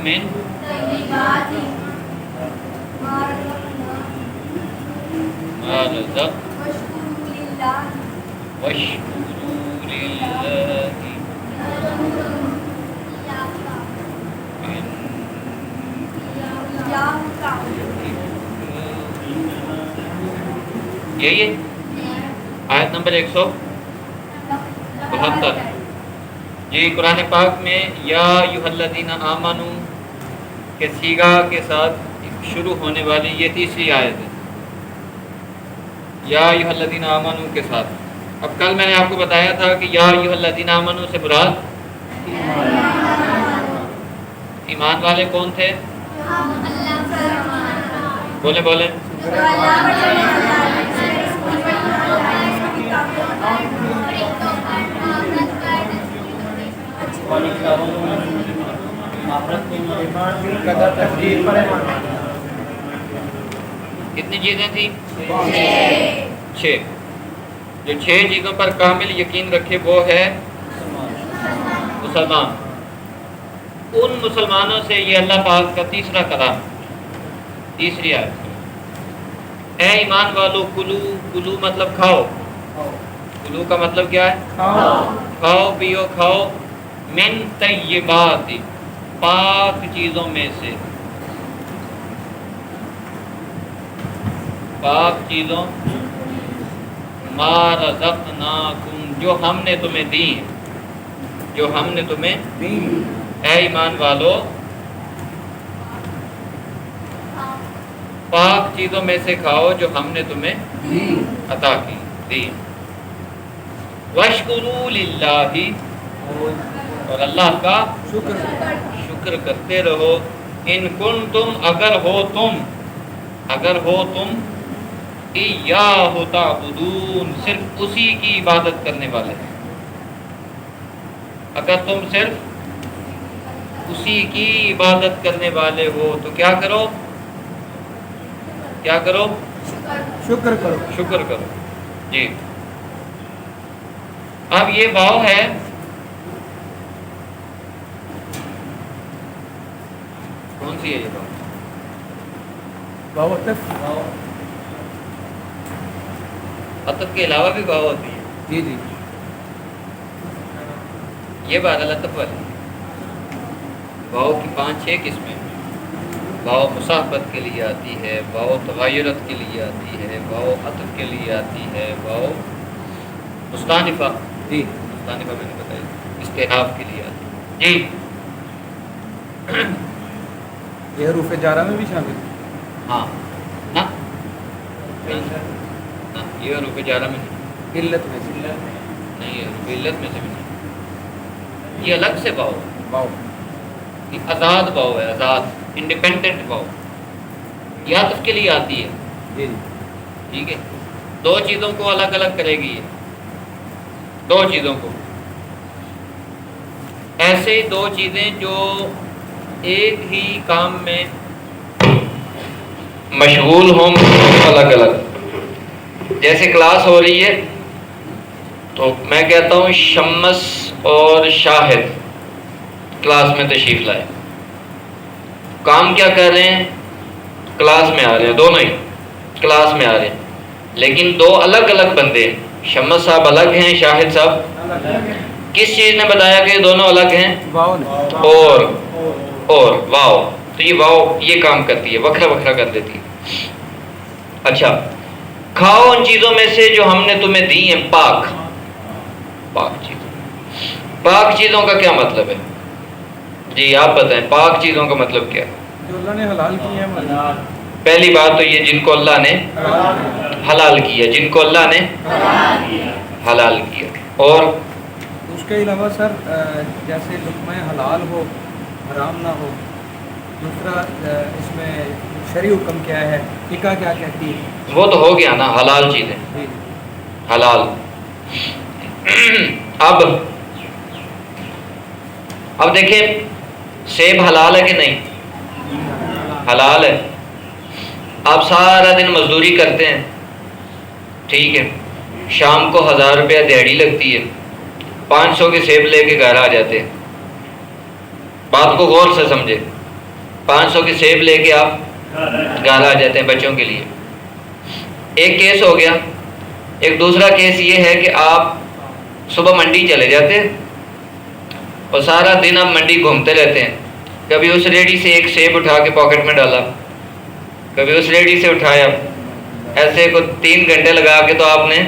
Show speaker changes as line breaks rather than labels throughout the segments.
من ما رزق واشکروا للہ یہی ہے آیت نمبر 172. جی قرآن پاک میں یا ایھا الذین آمنو کے صیغہ کے ساتھ شروع ہونے والی یہ تیسری آیت ہے، یا ایھا الذین آمنو کے ساتھ. اب کل میں نے آپ کو بتایا تھا کہ یا ایھا الذین آمنو سے مراد ایمان والے کون تھے؟ بولے بولے. کتنی چیزیں تھیں؟ 6. جو 6 چیزوں پر کامل یقین رکھے وہ ہے مسلمان. ان مسلمانوں سے یہ اللہ پاک کا تیسرا کلام، تیسری آیت. اے ایمان والو کلو، کلو مطلب کھاؤ، کلو کا مطلب کیا ہے؟ کھاؤ پیو کھاؤ، من طیبات پاک چیزوں میں سے، پاک چیزوں، ما رزقناکم جو ہم نے تمہیں دی، جو ہم نے تمہیں دی. اے ایمان والو پاک چیزوں میں سے کھاؤ جو ہم نے تمہیں عطا کی دی. واشکروا للہ اور اللہ کا شکر کرتے رہو. ان کنتم اگر ہو تم ایاہ تعبدون صرف اسی کی عبادت کرنے والے ہیں. اگر تم صرف اسی کی عبادت کرنے والے ہو تو کیا کرو؟ کیا کرو؟ شکر کرو. شکر کرو. جی اب یہ واو ہے، کون سی ہے یہ واو؟ عطف کے علاوہ بھی واو ہوتی ہے. جی جی یہ بات عطف والی واو کی 5-6 قسمیں. واو مصاحبت کے لیے آتی ہے، واو تغایرت کے لیے آتی ہے، واو عطف کے لیے آتی ہے، واو مستانفہ، جی مستانفہ میں نے بتائی، استئناف کے لیے آتی ہے. جی
یہ حروف جارہ میں بھی شامل؟
ہاں نہ یہ حروف جارہ میں نہیں،
علت میں سے
نہیں، حروف علت میں سے بھی نہیں. یہ الگ سے واو ہے،
واو
یہ آزاد واو ہے، آزاد انڈیپینڈنٹ واو. یہ عطف کے لیے آتی ہے.
جی
ٹھیک ہے. 2 چیزوں کو الگ الگ کرے گی، یہ 2 چیزوں کو. ایسے 2 چیزیں جو ایک ہی کام میں مشغول ہوں الگ الگ. جیسے کلاس ہو رہی ہے تو میں کہتا ہوں شمس اور شاہد کلاس میں تشریف لائے. کام کیا کر رہے ہیں؟ کلاس میں آ رہے ہیں، دونوں ہی کلاس میں آ رہے ہیں، لیکن 2 الگ الگ بندے ہیں. شمس صاحب الگ ہیں، شاہد صاحب. کس چیز نے بتایا کہ یہ دونوں الگ ہیں؟ اور واو. تو یہ واو یہ کام کرتی ہے، وکھرا وکھرا کر دیتی ہے. اچھا، کھاؤ ان چیزوں میں سے جو ہم نے تمہیں دی ہیں پاک. پاک چیزوں، پاک چیزوں کا کیا مطلب ہے؟ جی آپ بتائیں، پاک چیزوں کا مطلب کیا ہے؟
جو اللہ نے حلال کی ہے.
پہلی بات تو یہ جن کو اللہ نے حلال کیا، جن کو اللہ نے حلال کیا. اور
اس کے علاوہ سر جیسے لقمہ حلال ہو حرام نہ ہو. دوسرا اس میں شرعی حکم کیا ہے، فقہ کیا کہتی ہے؟
وہ تو ہو گیا نا، حلال چیزیں حلال. اب دیکھیں سیب حلال ہے کہ نہیں؟ حلال ہے. آپ سارا دن مزدوری کرتے ہیں، ٹھیک ہے، شام کو 1000 روپیہ دیہڑی لگتی ہے، 500 کے سیب لے کے گھر آ جاتے ہیں. بات کو غور سے سمجھے. 500 کے سیب لے کے آپ گھر آ جاتے ہیں بچوں کے لیے. ایک کیس ہو گیا. ایک دوسرا کیس یہ ہے کہ آپ صبح منڈی چلے جاتے ہیں اور سارا دن آپ منڈی گھومتے رہتے ہیں. کبھی اس ریڑھی سے ایک سیب اٹھا کے پاکٹ میں ڈالا, کبھی اس ریڑھی سے اٹھایا, ایسے کو 3 گھنٹے لگا کے تو آپ نے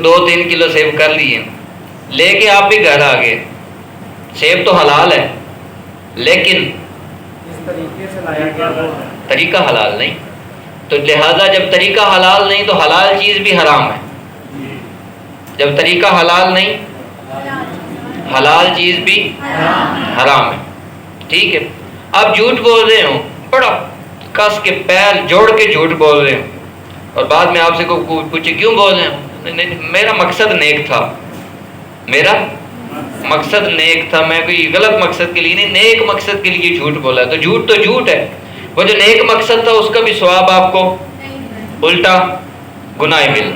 2-3 کلو سیب کر لیے. لے کے آپ بھی گھر آ گئے. سیب تو حلال ہے لیکن
اس طریقے سے لایا گیا وہ
طریقہ حلال نہیں. تو لہذا جب طریقہ حلال نہیں تو حلال چیز بھی حرام ہے. جب طریقہ حلال نہیں حلال چیز بھی حرام ہے. ٹھیک ہے. آپ جھوٹ بول رہے ہو, بڑا کس کے پیر جوڑ کے جھوٹ بول رہے ہو, اور بعد میں آپ سے پوچھے کیوں بول رہے ہو, نہیں میرا مقصد نیک تھا, میرا مقصد نیک تھا, میں کوئی غلط مقصد کے لیے نہیں, نیک مقصد کے لیے جھوٹ بولا. تو جھوٹ ہے. وہ جو نیک مقصد تھا اس کا بھی ثواب آپ کو الٹا گناہ مل.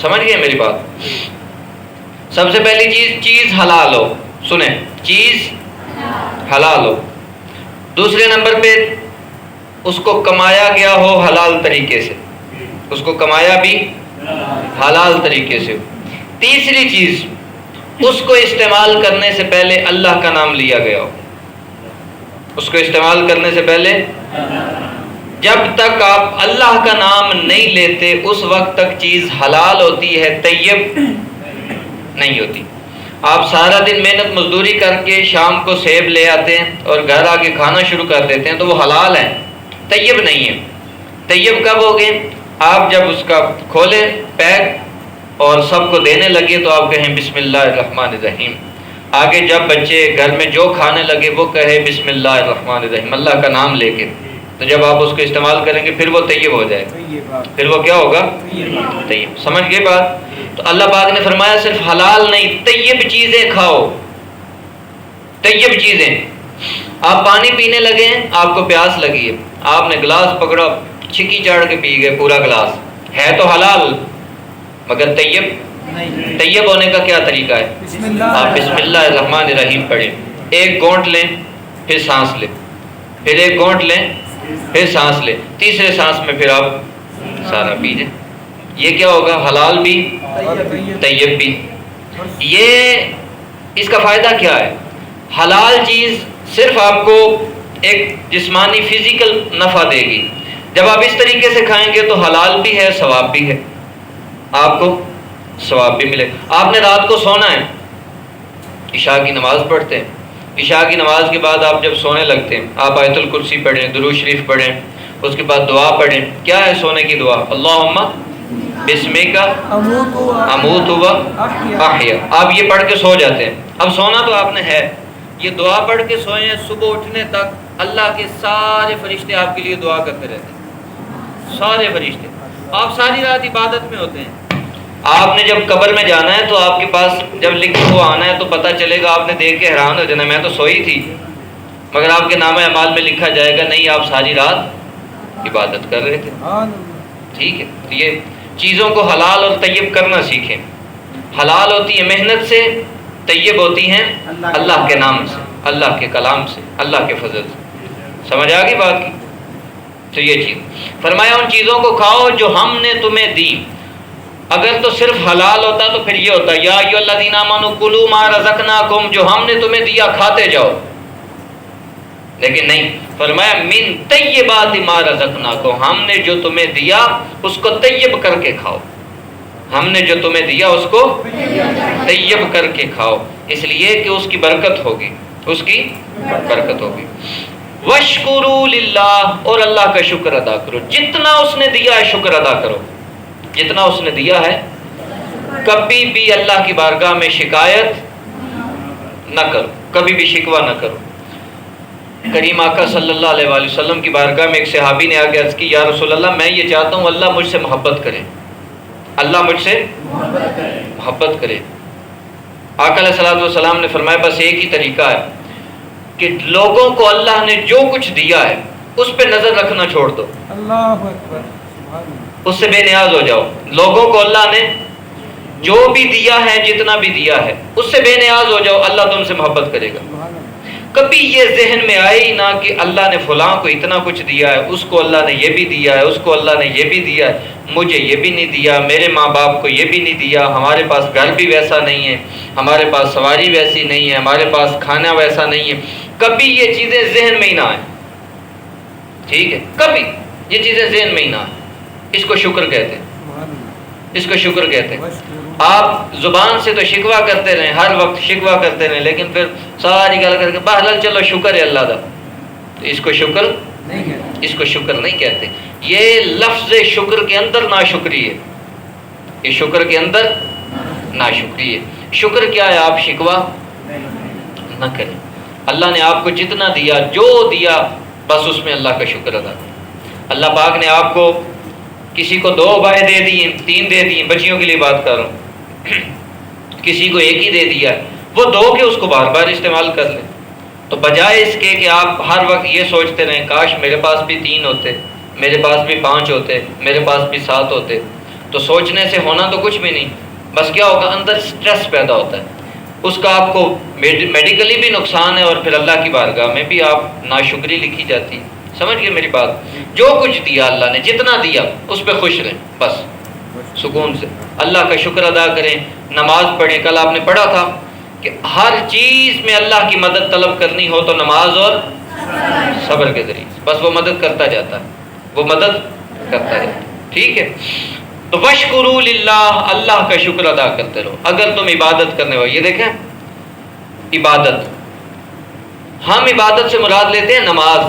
سمجھ گئے میری بات؟ سب سے پہلی چیز حلال ہو. سنیں, چیز حلال ہو. دوسرے نمبر پہ اس کو کمایا گیا ہو حلال طریقے سے, اس کو کمایا بھی حلال طریقے سے. تیسری چیز, اس کو استعمال کرنے سے پہلے اللہ کا نام لیا گیا ہو. اس کو استعمال کرنے سے پہلے, جب تک آپ اللہ کا نام نہیں لیتے اس وقت تک چیز حلال ہوتی ہے, طیب نہیں ہوتی. آپ سارا دن محنت مزدوری کر کے شام کو سیب لے آتے ہیں اور گھر آ کے کھانا شروع کر دیتے ہیں تو وہ حلال ہے, طیب نہیں ہے. طیب کب ہو گئے؟ آپ جب اس کا کھولیں پیک اور سب کو دینے لگے تو آپ کہیں بسم اللہ الرحمن الرحیم. آگے جب بچے گھر میں جو کھانے لگے وہ کہے بسم اللہ الرحمن الرحیم, اللہ کا نام لے کے. تو جب آپ اس کو استعمال کریں گے پھر وہ طیب ہو جائے گا. پھر وہ کیا ہوگا؟ طیب. سمجھ گئے بات؟ تو اللہ پاک نے فرمایا صرف حلال نہیں, طیب چیزیں کھاؤ. طیب چیزیں. آپ پانی پینے لگے ہیں, آپ کو پیاس لگی ہے, آپ نے گلاس پکڑا, چھکی چاڑ کے پی گئے پورا گلاس, ہے تو حلال مگر طیب. طیب ہونے کا کیا طریقہ ہے؟ آپ بسم اللہ الرحمن الرحیم پڑھیں, ایک گھونٹ لیں پھر سانس لیں, پھر ایک گھونٹ لیں پھر سانس لیں, تیسرے سانس میں پھر آپ سارا پی جائیں. یہ کیا ہوگا؟ حلال بھی طیب بھی. یہ اس کا فائدہ کیا ہے؟ حلال چیز صرف آپ کو ایک جسمانی فزیکل نفع دے گی. جب آپ اس طریقے سے کھائیں گے تو حلال بھی ہے, ثواب بھی ہے, آپ کو ثواب بھی ملے. آپ نے رات کو سونا ہے, عشاء کی نماز پڑھتے ہیں, عشاء کی نماز کے بعد آپ جب سونے لگتے ہیں آپ آیت الکرسی پڑھیں, درود شریف پڑھیں, اس کے بعد دعا پڑھیں. کیا ہے سونے کی دعا؟ اللہم بسمک اموت و احیا. آپ یہ پڑھ کے سو جاتے ہیں. اب سونا تو آپ نے ہے, یہ دعا پڑھ کے سوئیں, صبح اٹھنے تک اللہ کے سارے فرشتے آپ کے لیے دعا کرتے رہتے ہیں, سارے فرشتے. آپ ساری رات عبادت میں ہوتے ہیں. آپ نے جب قبر میں جانا ہے تو آپ کے پاس جب لکھا ہوا آنا ہے تو پتہ چلے گا, آپ نے دیکھ کے حیران ہو جانا, میں تو سوئی تھی, مگر آپ کے نامہ اعمال میں لکھا جائے گا نہیں آپ ساری رات عبادت کر رہے تھے. ٹھیک ہے. تو یہ چیزوں کو حلال اور طیب کرنا سیکھیں. حلال ہوتی ہے محنت سے, طیب ہوتی ہیں اللہ کے نام سے, اللہ کے کلام سے, اللہ کے فضل سے. سمجھ آ گئی بات کی؟ تو یہ چیز فرمایا ان چیزوں کو کھاؤ جو ہم نے تمہیں دی. اگر تو صرف حلال ہوتا تو پھر یہ ہوتا یا ایھا الذین آمنوا کلوا ما رزقناکم, جو ہم نے تمہیں دیا کھاتے جاؤ. لیکن نہیں, فرمایا من طیبات ما رزقناکم, ہم نے جو تمہیں دیا اس کو طیب کر کے کھاؤ. ہم نے جو تمہیں دیا اس کو طیب کر کے کھاؤ, اس لیے کہ اس کی برکت ہوگی, اس کی برکت ہوگی. واشکروا للہ, اور اللہ کا شکر ادا کرو. جتنا اس نے دیا ہے شکر ادا کرو, جتنا اس نے دیا ہے. کبھی بھی اللہ کی بارگاہ میں شکایت نہ کرو, کبھی بھی شکوہ نہ کرو. کریم آقا صلی اللہ علیہ وآلہ وسلم کی بارگاہ میں ایک صحابی نے آگے عرض کی, یا رسول اللہ میں یہ چاہتا ہوں اللہ مجھ سے محبت کرے, اللہ مجھ سے محبت کرے. آقا علیہ الصلوۃ والسلام نے فرمایا بس ایک ہی طریقہ ہے کہ لوگوں کو اللہ نے جو کچھ دیا ہے اس پہ نظر رکھنا چھوڑ دو,
اللہ اکبر,
اس سے بے نیاز ہو جاؤ. لوگوں کو اللہ نے جو بھی دیا ہے, جتنا بھی دیا ہے, اس سے بے نیاز ہو جاؤ, اللہ تم سے محبت کرے گا. کبھی یہ ذہن میں آئے ہی نہ کہ اللہ نے فلاں کو اتنا کچھ دیا ہے، اس کو اللہ نے یہ بھی دیا ہے، اس کو اللہ نے یہ بھی دیا ہے، مجھے یہ بھی نہیں دیا، میرے ماں باپ کو یہ بھی نہیں دیا، ہمارے پاس گھر بھی ویسا نہیں ہے، ہمارے پاس سواری ویسی نہیں ہے، ہمارے پاس کھانا ویسا نہیں ہے. کبھی یہ چیزیں ذہن میں ہی نہ آئیں. ٹھیک ہے، کبھی یہ چیزیں ذہن میں ہی نہ آئیں. اس کو شکر کہتے ہیں، اس کو شکر کہتے ہیں. آپ زبان سے تو شکوہ کرتے رہیں، ہر وقت شکوہ کرتے رہیں، لیکن پھر ساری گل کر کے بہرحال چلو شکر ہے اللہ کا، تو اس کو شکر اس کو شکر نہیں کہتے. یہ لفظ شکر کے اندر ناشکری ہے، یہ شکر کے اندر ناشکری ہے. شکر کیا ہے؟ آپ شکوہ نہ کریں. اللہ نے آپ کو جتنا دیا، جو دیا، بس اس میں اللہ کا شکر ادا کریں. اللہ پاک نے آپ کو کسی کو 2 بائیں دے دیے، 3 دے دیے، بچیوں کے لیے بات کر رہا ہوں، کسی کو 1 ہی دے دیا، وہ 2 کے اس کو بار بار استعمال کر لیں. تو بجائے اس کے کہ آپ ہر وقت یہ سوچتے رہیں کاش میرے پاس بھی 3 ہوتے، میرے پاس بھی 5 ہوتے، میرے پاس بھی 7 ہوتے، تو سوچنے سے ہونا تو کچھ بھی نہیں. بس کیا ہوگا؟ اندر سٹریس پیدا ہوتا ہے، اس کا آپ کو میڈیکلی بھی نقصان ہے، اور پھر اللہ کی بارگاہ میں بھی آپ ناشکری لکھی جاتی. سمجھ گئے میری بات؟ جو کچھ دیا اللہ نے، جتنا دیا، اس پہ خوش رہیں، بس سکون سے اللہ کا شکر ادا کریں. نماز پڑھیں. کل آپ نے پڑھا تھا کہ ہر چیز میں اللہ کی مدد طلب کرنی ہو تو نماز اور صبر کے ذریعے، بس وہ مدد کرتا جاتا ہے، وہ مدد کرتا جاتا ہے. ٹھیک ہے، تو وشکروا للہ، اللہ کا شکر ادا کرتے رہو اگر تم عبادت کرنے ہو. یہ دیکھیں، عبادت، ہم عبادت سے مراد لیتے ہیں نماز،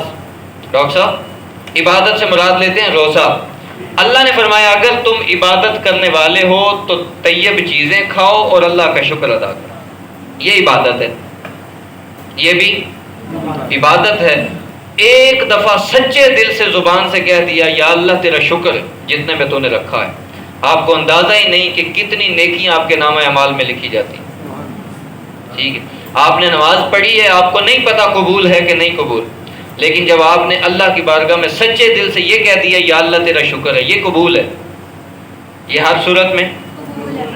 ڈاکٹر صاحب عبادت سے مراد لیتے ہیں روزہ. اللہ نے فرمایا اگر تم عبادت کرنے والے ہو تو طیب چیزیں کھاؤ اور اللہ کا شکر ادا کرو. یہ عبادت ہے، یہ بھی عبادت ہے. ایک دفعہ سچے دل سے زبان سے کہہ دیا یا اللہ تیرا شکر ہے جتنے میں تو نے رکھا ہے. آپ کو اندازہ ہی نہیں کہ کتنی نیکیاں آپ کے نامہ اعمال میں لکھی جاتی. ٹھیک ہے، آپ نے نماز پڑھی ہے، آپ کو نہیں پتا قبول ہے کہ نہیں قبول، لیکن جب آپ نے اللہ کی بارگاہ میں سچے دل سے یہ کہہ دیا یا اللہ تیرا شکر ہے، یہ قبول ہے، یہ ہر صورت میں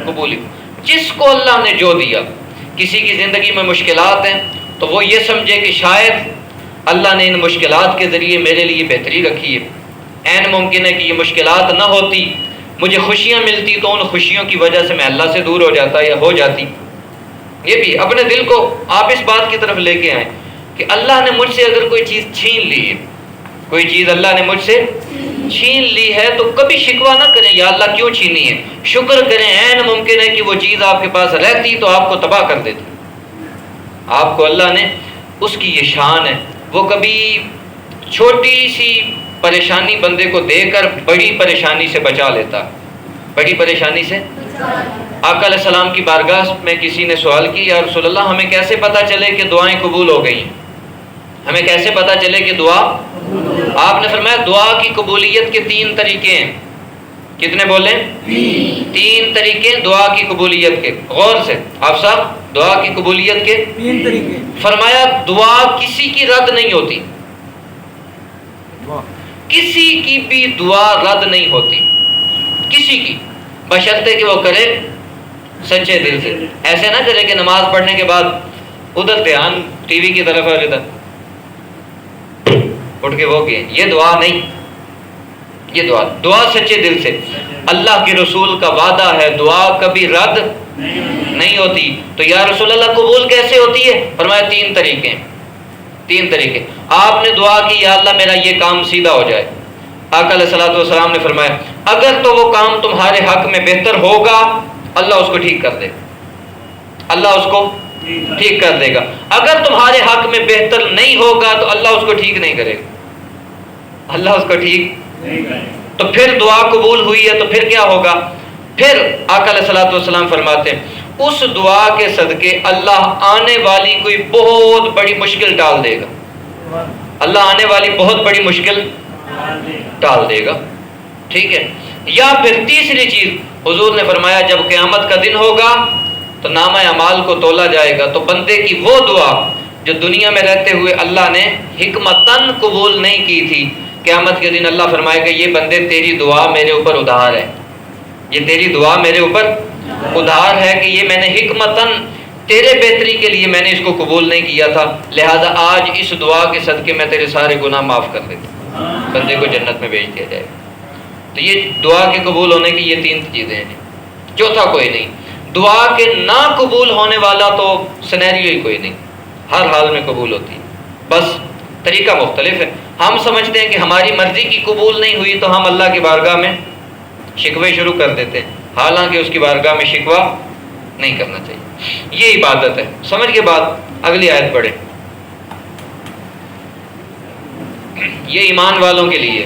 قبول ہے. جس کو اللہ نے جو دیا، کسی کی زندگی میں مشکلات ہیں تو وہ یہ سمجھے کہ شاید اللہ نے ان مشکلات کے ذریعے میرے لیے بہتری رکھی ہے. عین ممکن ہے کہ یہ مشکلات نہ ہوتی، مجھے خوشیاں ملتی تو ان خوشیوں کی وجہ سے میں اللہ سے دور ہو جاتا یا ہو جاتی. یہ بھی اپنے دل کو آپ اس بات کی طرف لے کے آئیں کہ اللہ نے مجھ سے اگر کوئی چیز چھین لی ہے، کوئی چیز اللہ نے مجھ سے چھین لی ہے، تو کبھی شکوہ نہ کریں یا اللہ کیوں چھینی ہے، شکر کریں. عین ممکن ہے کہ وہ چیز آپ کے پاس رہتی تو آپ کو تباہ کر دیتی. آپ کو اللہ نے، اس کی یہ شان ہے، وہ کبھی چھوٹی سی پریشانی بندے کو دے کر بڑی پریشانی سے بچا لیتا، بڑی پریشانی سے. آقا علیہ السلام کی بارگاہ میں کسی نے سوال کی یا رسول اللہ ہمیں کیسے پتہ چلے کہ دعائیں قبول ہو گئی ہیں، ہمیں کیسے پتہ چلے کہ دعا؟ آپ نے فرمایا دعا کی قبولیت کے 3 طریقے ہیں. کتنے بولیں؟ 3 طریقے دعا کی قبولیت کے. غور سے آپ صاحب، دعا کی قبولیت کے
3 طریقے.
فرمایا دعا کسی کی رد نہیں ہوتی، کسی کی بھی دعا رد نہیں ہوتی، کسی کی، بشرطے کہ وہ کرے سچے دل سے. ایسے نہ کرے کہ نماز پڑھنے کے بعد ادھر دھیان ٹی وی کی طرف اور ادھر اٹھ کے وہ کیے. یہ دعا نہیں، یہ دعا سچے دل سے. اللہ کے رسول کا وعدہ ہے دعا کبھی رد نہیں ہوتی. تو یا رسول اللہ قبول کیسے ہوتی ہے؟ فرمایا 3 طریقے، 3 طریقے. آپ نے دعا کی یا اللہ میرا یہ کام سیدھا ہو جائے. آقا علیہ الصلوۃ والسلام نے فرمایا اگر تو وہ کام تمہارے حق میں بہتر ہوگا اللہ اس کو ٹھیک کر دے گا، اللہ اس کو ٹھیک کر دے گا. اگر تمہارے حق میں بہتر نہیں ہوگا تو اللہ اس کو ٹھیک نہیں کرے گا، اللہ اس کو ٹھیک نہیں کرے گا. تو پھر دعا قبول ہوئی ہے تو پھر کیا ہوگا؟ پھر آقا علیہ الصلوۃ والسلام فرماتے ہیں اس دعا کے صدقے اللہ آنے والی کوئی بہت بڑی مشکل ٹال دے گا، اللہ آنے والی بہت بڑی مشکل ٹال دے گا. ٹھیک ہے. یا پھر تیسری چیز حضور نے فرمایا جب قیامت کا دن ہوگا تو نامہ اعمال کو تولا جائے گا تو بندے کی وہ دعا جو دنیا میں رہتے ہوئے اللہ نے حکمتاً قبول نہیں کی تھی، قیامت کے دن اللہ فرمائے گا یہ بندے تیری دعا میرے اوپر ادھار ہے، یہ تیری دعا میرے اوپر ادھار ہے کہ یہ میں نے حکمتاً تیرے بہتری کے لیے میں نے اس کو قبول نہیں کیا تھا، لہذا آج اس دعا کے صدقے میں تیرے سارے گناہ معاف کر دیتا ہوں، بندے کو جنت میں بھیج دیا جائے گا۔ تو یہ دعا کے قبول ہونے کی یہ 3 چیزیں ہیں، چوتھا کوئی نہیں۔ دعا کے نہ قبول ہونے والا تو سینیریو ہی کوئی نہیں، ہر حال میں قبول ہوتی ہے، بس طریقہ مختلف ہے۔ ہم سمجھتے ہیں کہ ہماری مرضی کی قبول نہیں ہوئی تو ہم اللہ کی بارگاہ میں شکوے شروع کر دیتے ہیں، حالانکہ اس کی بارگاہ میں شکوہ نہیں کرنا چاہیے۔ یہ عبادت ہے۔ سمجھ کے بعد اگلی آیت پڑھیں۔ یہ ایمان والوں کے لیے